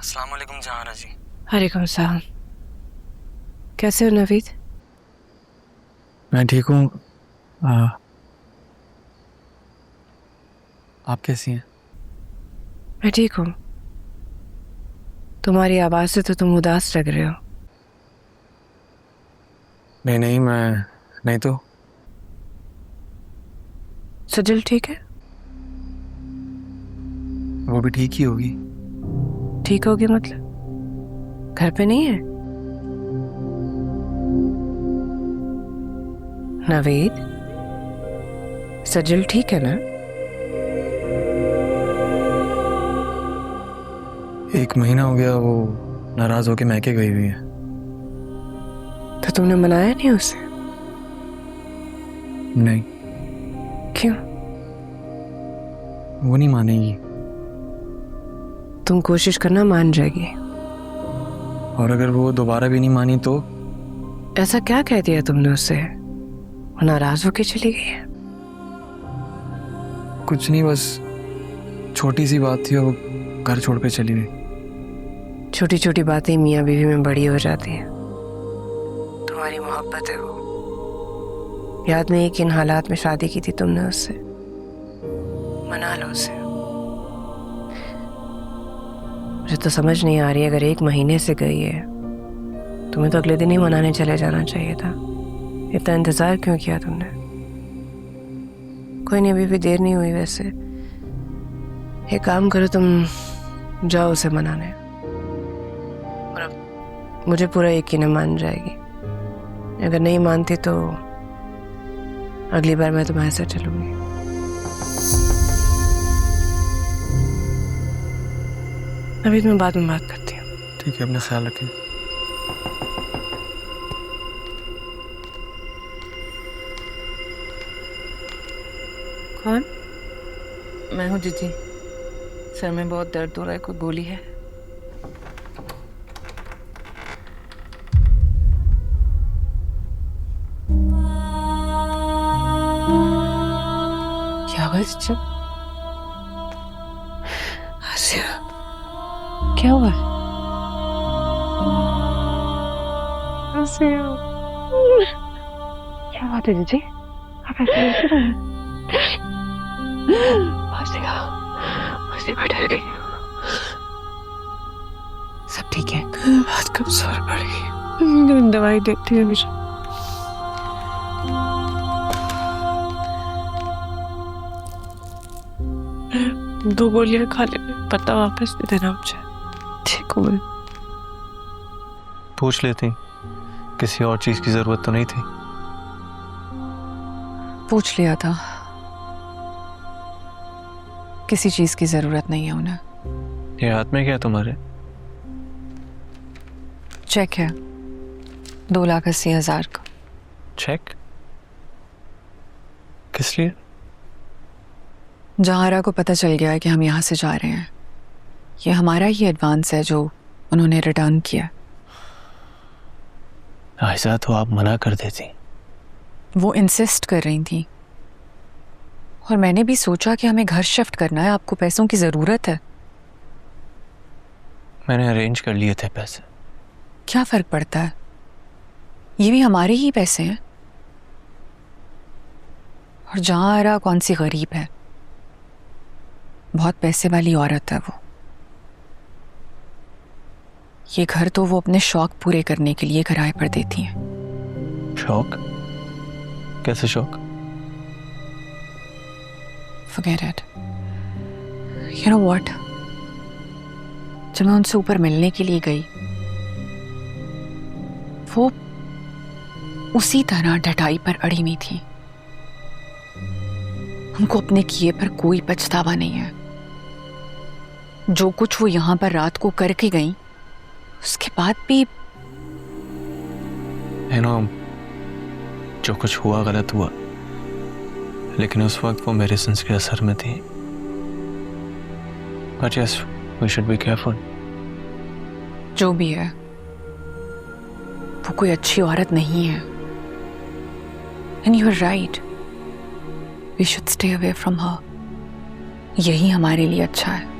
अस्सलाम वालेकुम जहारा जी। वालेकुम सलाम। कैसे हो नवीद? मैं ठीक हूँ। आप कैसी हैं? मैं ठीक हूँ। तुम्हारी आवाज़ से तो तुम उदास लग रहे हो। नहीं नहीं, मैं नहीं तो। सजल ठीक है? वो भी ठीक ही होगी। ठीक होगी मतलब घर पे नहीं है? नवीद, सजल ठीक है ना? एक महीना हो गया वो नाराज होके मैके गई हुई है। तो तुमने मनाया नहीं उसे? नहीं, क्यों? वो नहीं मानेगी। तुम कोशिश करना, मान जाएगी। और अगर वो दोबारा भी नहीं मानी तो? ऐसा क्या कह दिया तुमने उससे वो नाराज होके चली गई है? कुछ नहीं, बस छोटी सी बात थी और वो घर छोड़ के चली गई। छोटी छोटी बातें मियाँ बीवी में बड़ी हो जाती हैं। तुम्हारी मोहब्बत है वो। याद नहीं कि इन हालात में शादी की थी तुमने उससे। मना लो उसे। मुझे तो समझ नहीं आ रही, अगर एक महीने से गई है तुम्हें तो अगले दिन ही मनाने चले जाना चाहिए था। इतना इंतजार क्यों किया तुमने? कोई नहीं, अभी भी देर नहीं हुई। वैसे एक काम करो, तुम जाओ उसे मनाने। और अब मुझे पूरा यकीन है मान जाएगी। अगर नहीं मानती तो अगली बार मैं तुम्हारे साथ चलूंगी। अभी मैं बाद में बात करती हूँ। ठीक है, अपना ख्याल रखें। कौन? मैं हूँ जीजी। सर में बहुत दर्द हो रहा है, कोई गोली है? क्या हुआ जीजा? आसिया, क्या हुआ? आसिया, क्या बात है जीजी? आप ऐसे कैसे रहे हैं? आसिया, आसिया मैं डर गई। सब ठीक है? बहुत कमजोर पड़ गई। दवाई देती है मुझे। दो गोलियां खा ले, पता वापस दे देना मुझे। ठीक हूँ मैं। पूछ लेती, किसी और चीज की जरूरत तो नहीं थी? पूछ लिया था। किसी चीज की जरूरत नहीं है उन्हें। ये हाथ में क्या है तुम्हारे? चेक है 2,80,000 का। चेक? किस लिए? जहारा को पता चल गया है कि हम यहाँ से जा रहे हैं। ये हमारा ही एडवांस है जो उन्होंने रिटर्न किया। ऐसा तो आप मना कर देती। वो इंसिस्ट कर रही थी और मैंने भी सोचा कि हमें घर शिफ्ट करना है, आपको पैसों की जरूरत है। मैंने अरेंज कर लिए थे पैसे। क्या फर्क पड़ता है, ये भी हमारे ही पैसे हैं। और जहारा कौन सी गरीब है, बहुत पैसे वाली औरत है वो। ये घर तो वो अपने शौक पूरे करने के लिए किराए पर देती है। शौक? कैसे शौक? Forget it. You know what? जब मैं उनसे ऊपर मिलने के लिए गई, वो उसी तरह डटाई पर अड़ी हुई थी। उनको अपने किए पर कोई पछतावा नहीं है। जो कुछ वो यहां पर रात को करके गई, उसके बाद भी जो कुछ हुआ गलत हुआ, लेकिन उस वक्त वो मेडिसिन्स के असर में थी। But yes, we should be careful. जो भी है, वो कोई अच्छी औरत नहीं है। And you're right. We should stay away from her. यही हमारे लिए अच्छा है।